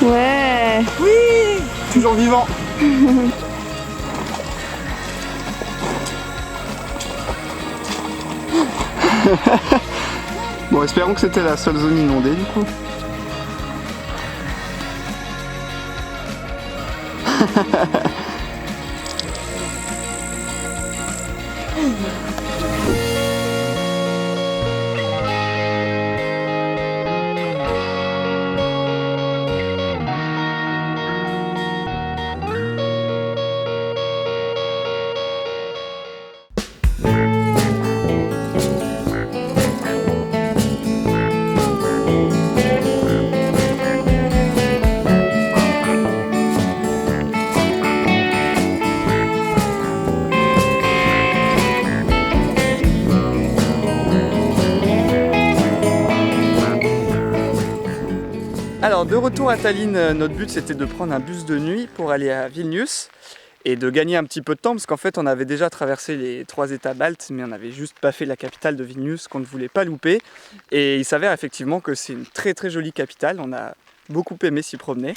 Ouais. Oui, toujours vivant. Bon, espérons que c'était la seule zone inondée du coup. Alors de retour à Tallinn, notre but c'était de prendre un bus de nuit pour aller à Vilnius et de gagner un petit peu de temps parce qu'en fait on avait déjà traversé les 3 États baltes mais on n'avait juste pas fait la capitale de Vilnius qu'on ne voulait pas louper et il s'avère effectivement que c'est une très très jolie capitale, on a beaucoup aimé s'y promener.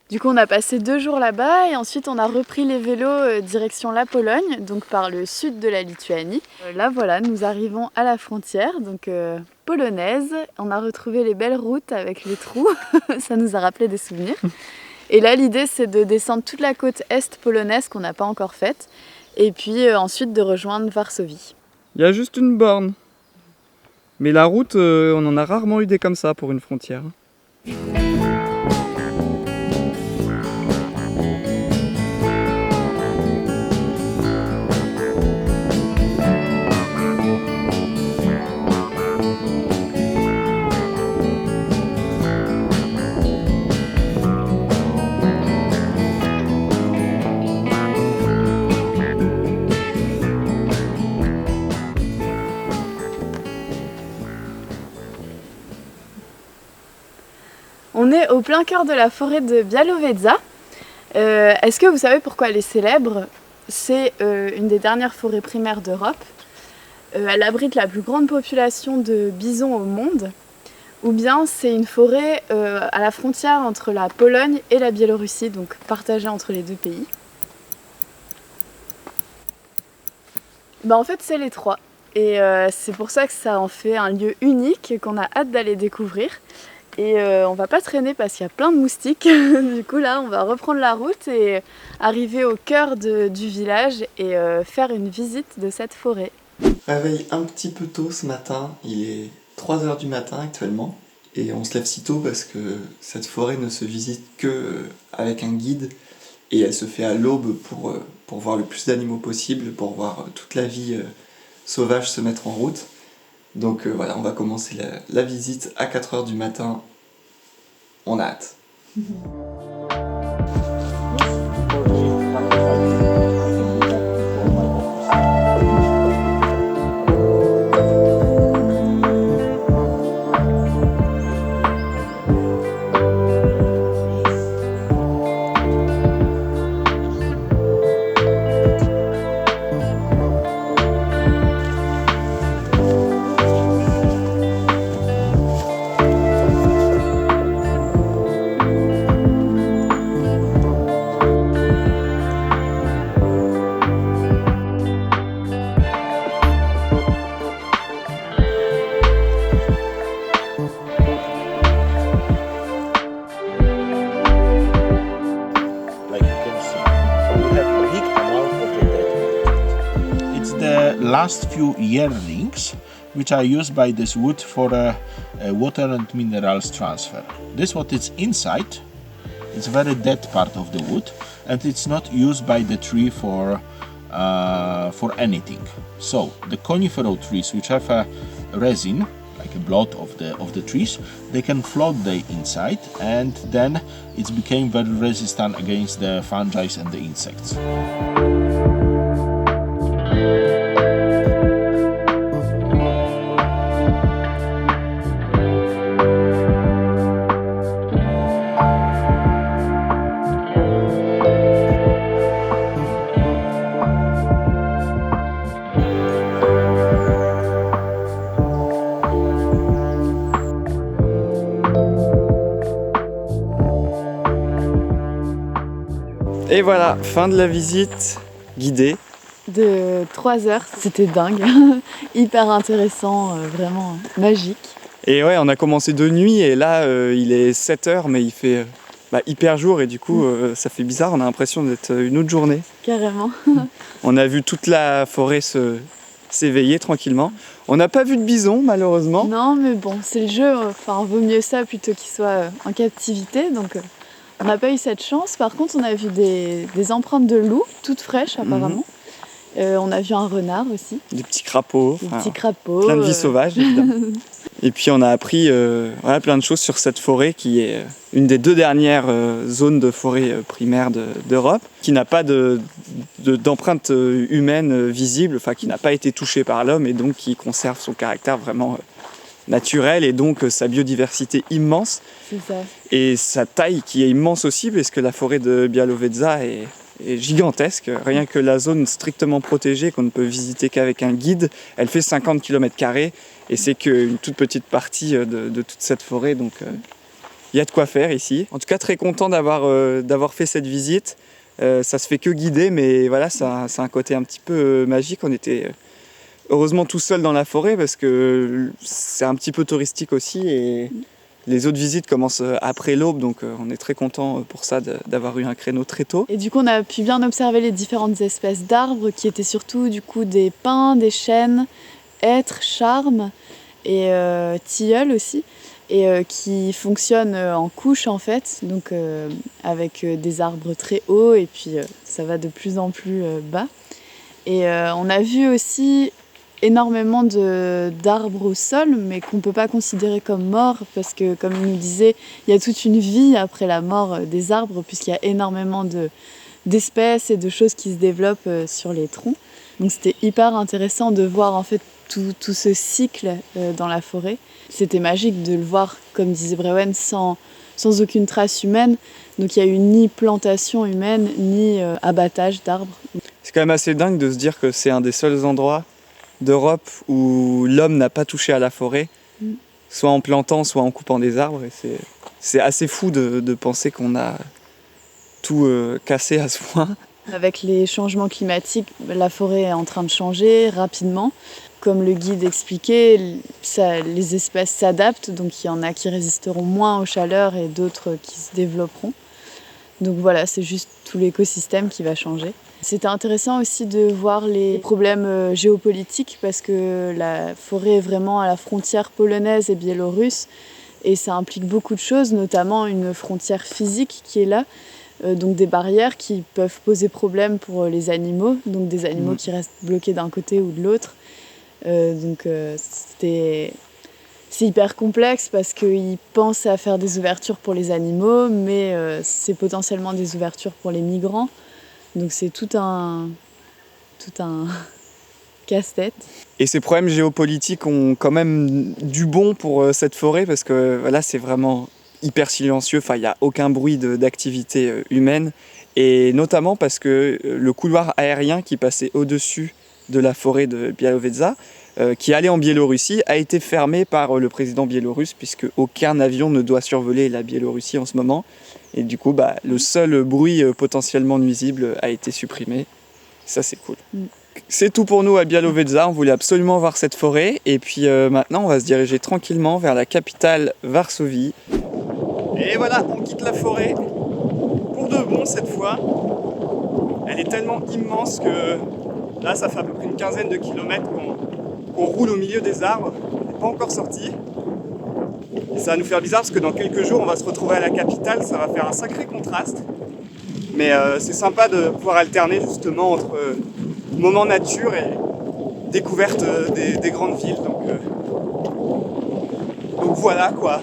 Du coup, on a passé 2 jours là-bas et ensuite on a repris les vélos direction la Pologne, donc par le sud de la Lituanie. Là, voilà, nous arrivons à la frontière, donc polonaise. On a retrouvé les belles routes avec les trous, ça nous a rappelé des souvenirs. Et là, l'idée, c'est de descendre toute la côte est polonaise qu'on n'a pas encore faite, et puis ensuite de rejoindre Varsovie. Il y a juste une borne, mais la route, on en a rarement eu des comme ça pour une frontière. On est au plein cœur de la forêt de Białowieża. Est-ce que vous savez pourquoi elle est célèbre? C'est une des dernières forêts primaires d'Europe. Elle abrite la plus grande population de bisons au monde. Ou bien c'est une forêt à la frontière entre la Pologne et la Biélorussie, donc partagée entre les deux pays. En fait c'est les trois. Et c'est pour ça que ça en fait un lieu unique qu'on a hâte d'aller découvrir. Et on va pas traîner parce qu'il y a plein de moustiques. Du coup là on va reprendre la route et arriver au cœur du village et faire une visite de cette forêt. Réveil un petit peu tôt ce matin, il est 3h du matin actuellement. Et on se lève si tôt parce que cette forêt ne se visite que avec un guide. Et elle se fait à l'aube pour voir le plus d'animaux possible, pour voir toute la vie sauvage se mettre en route. Donc voilà, on va commencer la visite à 4h du matin. On a hâte. Last few yearlings which are used by this wood for water and minerals transfer. This what is inside, it's very dead part of the wood and it's not used by the tree for anything. So the coniferous trees which have a resin, like a blood of the trees, they can float the inside and then it became very resistant against the fungi and the insects. Et voilà, fin de la visite guidée. De 3 heures, c'était dingue, hyper intéressant, vraiment magique. Et ouais, on a commencé de nuit et là il est 7h mais il fait hyper jour et du coup ça fait bizarre, on a l'impression d'être une autre journée. Carrément. On a vu toute la forêt s'éveiller tranquillement. On n'a pas vu de bison malheureusement. Non mais bon, c'est le jeu, enfin vaut mieux ça plutôt qu'il soit en captivité, donc on n'a pas eu cette chance. Par contre on a vu des empreintes de loup, toutes fraîches apparemment. On a vu un renard aussi. Des petits crapauds. Des petits crapauds. Plein de vie sauvage, évidemment. Et puis on a appris plein de choses sur cette forêt qui est une des 2 dernières zones de forêt primaire d'Europe, qui n'a pas d'empreinte humaine visible, enfin qui n'a pas été touchée par l'homme et donc qui conserve son caractère vraiment naturel et donc sa biodiversité immense. C'est ça. Et sa taille qui est immense aussi parce que la forêt de Białowieża est gigantesque. Rien que la zone strictement protégée qu'on ne peut visiter qu'avec un guide, elle fait 50 km² et c'est qu'une toute petite partie de toute cette forêt, donc il y a de quoi faire ici. En tout cas très content d'avoir fait cette visite. Ça se fait que guider mais voilà, ça a un côté un petit peu magique. On était heureusement tout seul dans la forêt parce que c'est un petit peu touristique aussi et les autres visites commencent après l'aube, donc on est très content pour ça d'avoir eu un créneau très tôt. Et du coup, on a pu bien observer les différentes espèces d'arbres qui étaient surtout du coup des pins, des chênes, hêtres, charmes et tilleuls aussi, et qui fonctionnent en couches en fait, donc avec des arbres très hauts et puis ça va de plus en plus bas. Et on a vu aussi énormément d'arbres au sol, mais qu'on ne peut pas considérer comme morts, parce que, comme il nous disait, il y a toute une vie après la mort des arbres, puisqu'il y a énormément d'espèces et de choses qui se développent sur les troncs. Donc c'était hyper intéressant de voir en fait tout ce cycle dans la forêt. C'était magique de le voir, comme disait Brewen, sans aucune trace humaine. Donc il n'y a eu ni plantation humaine, ni abattage d'arbres. C'est quand même assez dingue de se dire que c'est un des seuls endroits d'Europe où l'homme n'a pas touché à la forêt, soit en plantant, soit en coupant des arbres. Et c'est assez fou de penser qu'on a tout cassé à ce point. Avec les changements climatiques, la forêt est en train de changer rapidement. Comme le guide expliquait, les espèces s'adaptent, donc il y en a qui résisteront moins aux chaleurs et d'autres qui se développeront. Donc voilà, c'est juste tout l'écosystème qui va changer. C'était intéressant aussi de voir les problèmes géopolitiques parce que la forêt est vraiment à la frontière polonaise et biélorusse et ça implique beaucoup de choses, notamment une frontière physique qui est là, donc des barrières qui peuvent poser problème pour les animaux, donc des animaux qui restent bloqués d'un côté ou de l'autre. C'est hyper complexe parce qu'ils pensent à faire des ouvertures pour les animaux, mais c'est potentiellement des ouvertures pour les migrants. Donc c'est tout un casse-tête. Et ces problèmes géopolitiques ont quand même du bon pour cette forêt parce que voilà, c'est vraiment hyper silencieux, enfin il n'y a aucun bruit d'activité humaine et notamment parce que le couloir aérien qui passait au-dessus de la forêt de Białowieża, qui allait en Biélorussie, a été fermé par le président biélorusse puisque aucun avion ne doit survoler la Biélorussie en ce moment. Et du coup, le seul bruit potentiellement nuisible a été supprimé. Ça, c'est cool. C'est tout pour nous à Białowieża. On voulait absolument voir cette forêt. Et puis maintenant, on va se diriger tranquillement vers la capitale, Varsovie. Et voilà, on quitte la forêt. Pour de bon cette fois. Elle est tellement immense que là, ça fait à peu près une quinzaine de kilomètres qu'on roule au milieu des arbres. On n'est pas encore sorti. Et ça va nous faire bizarre parce que dans quelques jours, on va se retrouver à la capitale. Ça va faire un sacré contraste. Mais c'est sympa de pouvoir alterner justement entre moment nature et découverte des grandes villes. Donc voilà quoi.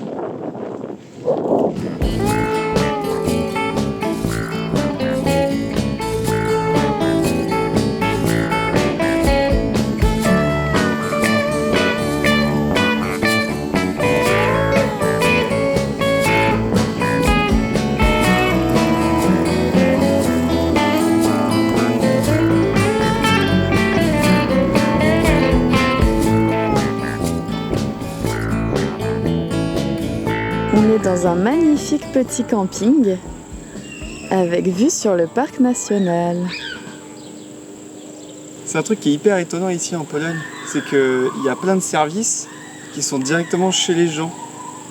On est dans un magnifique petit camping avec vue sur le parc national. C'est un truc qui est hyper étonnant ici en Pologne, c'est qu'il y a plein de services qui sont directement chez les gens.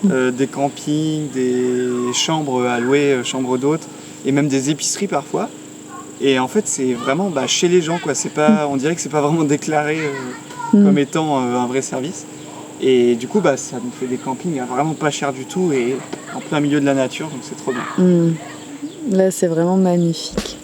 Des campings, des chambres à louer, chambres d'hôtes, et même des épiceries parfois. Et en fait c'est vraiment chez les gens, quoi. C'est pas, on dirait que c'est pas vraiment déclaré comme étant un vrai service. Et du coup ça nous fait des campings vraiment pas cher du tout et en plein milieu de la nature, donc c'est trop bien. Là c'est vraiment magnifique.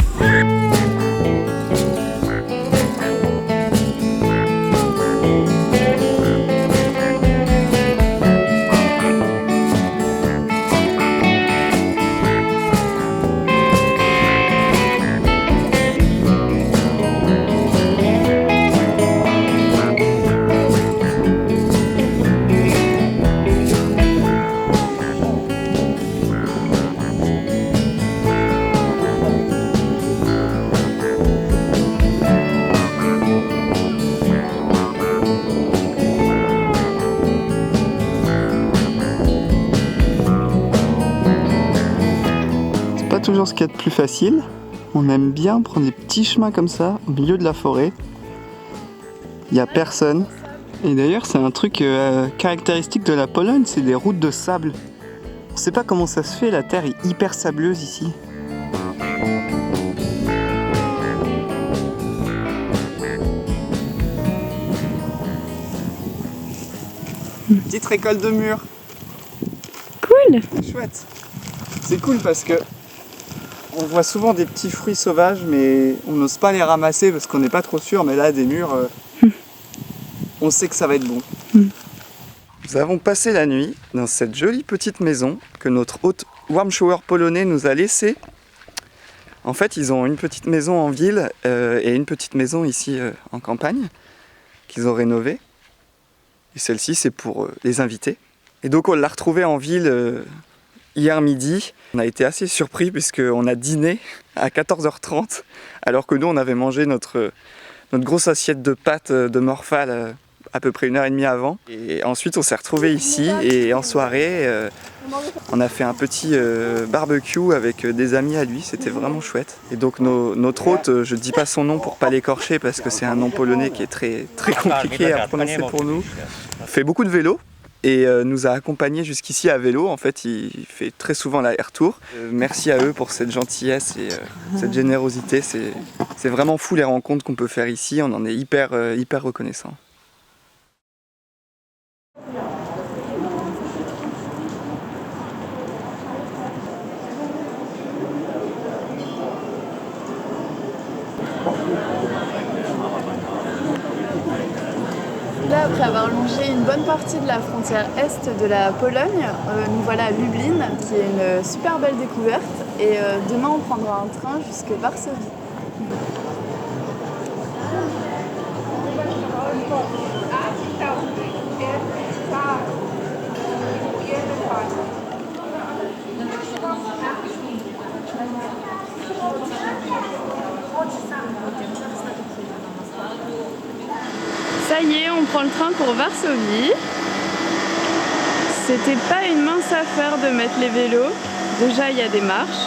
Toujours ce qu'il y a de plus facile. On aime bien prendre des petits chemins comme ça au milieu de la forêt. Il n'y a personne. Et d'ailleurs c'est un truc caractéristique de la Pologne, c'est des routes de sable. On ne sait pas comment ça se fait, la terre est hyper sableuse ici. Petite récolte de mûres. Cool. Chouette. C'est cool parce que on voit souvent des petits fruits sauvages, mais on n'ose pas les ramasser parce qu'on n'est pas trop sûr. Mais là, des mûres, on sait que ça va être bon. Nous avons passé la nuit dans cette jolie petite maison que notre hôte warm shower polonais nous a laissée. En fait, ils ont une petite maison en ville et une petite maison ici en campagne qu'ils ont rénovée. Et celle-ci, c'est pour les invités. Et donc, on l'a retrouvée en ville hier midi. On a été assez surpris puisqu'on a dîné à 14h30 alors que nous on avait mangé notre grosse assiette de pâtes de Morphal à peu près 1h30 avant. Et ensuite on s'est retrouvés ici et en soirée on a fait un petit barbecue avec des amis à lui, c'était vraiment chouette. Et donc notre hôte, je dis pas son nom pour pas l'écorcher parce que c'est un nom polonais qui est très, très compliqué à prononcer pour nous. Fait beaucoup de vélo. Et nous a accompagnés jusqu'ici à vélo. En fait, il fait très souvent l'aller-retour. Merci à eux pour cette gentillesse et cette générosité. C'est vraiment fou les rencontres qu'on peut faire ici. On en est hyper reconnaissant. Là, après avoir longé une bonne partie de la frontière est de la Pologne, nous voilà à Lublin, qui est une super belle découverte. Et demain, on prendra un train jusqu'à Varsovie. Ça y est, on prend le train pour Varsovie. C'était pas une mince affaire de mettre les vélos. Déjà, il y a des marches.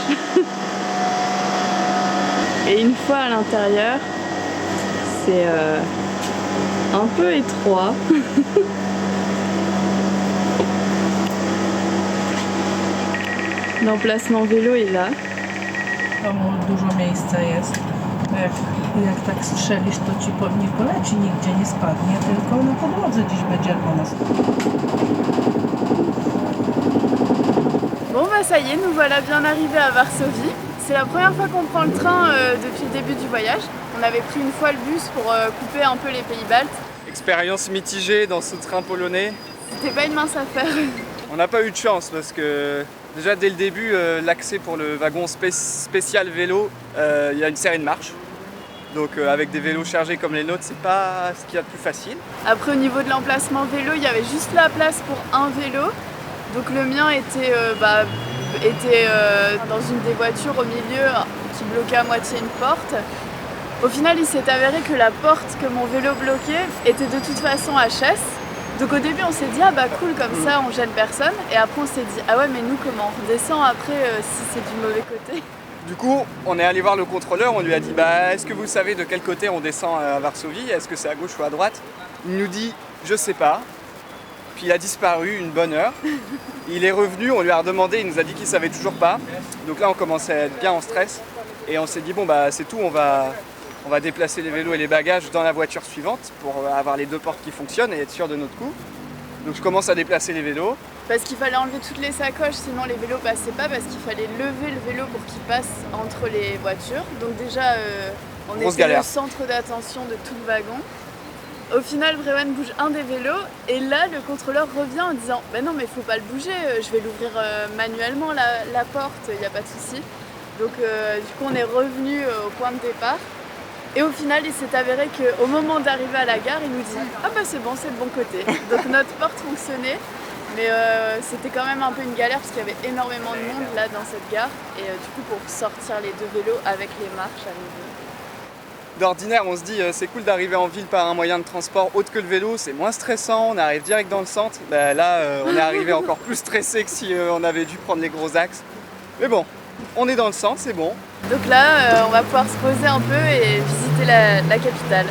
Et une fois à l'intérieur, c'est un peu étroit. L'emplacement vélo est là. Dużo miejsca jest. Jak tak strzelisz, to ci nie poleci, nigdzie nie spadnie, tylko na podłodze gdzieś będzie albo na Bon bah ça y est, nous voilà bien arrivés à Varsovie. C'est la première fois qu'on prend le train depuis le début du voyage. On avait pris une fois le bus pour couper un peu les pays baltes. Expérience mitigée dans ce train polonais. C'était pas une mince affaire. On n'a pas eu de chance parce que déjà dès le début, l'accès pour le wagon spécial vélo, il y a une série de marches. Donc avec des vélos chargés comme les nôtres, c'est pas ce qu'il y a de plus facile. Après au niveau de l'emplacement vélo, il y avait juste la place pour un vélo. Donc le mien était dans une des voitures au milieu qui bloquait à moitié une porte. Au final, il s'est avéré que la porte que mon vélo bloquait était de toute façon HS. Donc au début on s'est dit ah bah cool, comme ça on gêne personne. Et après on s'est dit ah ouais, mais nous comment on redescend après si c'est du mauvais côté? Du coup, on est allé voir le contrôleur, on lui a dit bah, est-ce que vous savez de quel côté on descend à Varsovie? Est-ce que c'est à gauche ou à droite? Il nous dit je sais pas. Puis il a disparu une bonne heure. Il est revenu, on lui a redemandé, il nous a dit qu'il savait toujours pas. Donc là on commençait à être bien en stress et on s'est dit bon bah c'est tout, on va déplacer les vélos et les bagages dans la voiture suivante pour avoir les 2 portes qui fonctionnent et être sûr de notre coup. Donc je commence à déplacer les vélos. Parce qu'il fallait enlever toutes les sacoches, sinon les vélos passaient pas, parce qu'il fallait lever le vélo pour qu'il passe entre les voitures. Donc déjà, on Grosse était galère. le centre d'attention de tout le wagon. Au final, Brewan bouge un des vélos, et là, le contrôleur revient en disant « Ben non, mais faut pas le bouger, je vais l'ouvrir manuellement, la porte, il n'y a pas de souci. » Donc du coup, on est revenu au point de départ. Et au final, il s'est avéré qu'au moment d'arriver à la gare, il nous dit « Ah bah c'est bon, c'est le bon côté. » Donc notre porte fonctionnait. Mais c'était quand même un peu une galère parce qu'il y avait énormément de monde là dans cette gare et du coup pour sortir les 2 vélos avec les marches à nouveau. D'ordinaire, on se dit c'est cool d'arriver en ville par un moyen de transport autre que le vélo, c'est moins stressant, on arrive direct dans le centre. Ben là, on est arrivé encore plus stressé que si on avait dû prendre les gros axes. Mais bon, on est dans le centre, c'est bon. Donc là, on va pouvoir se poser un peu et visiter la capitale.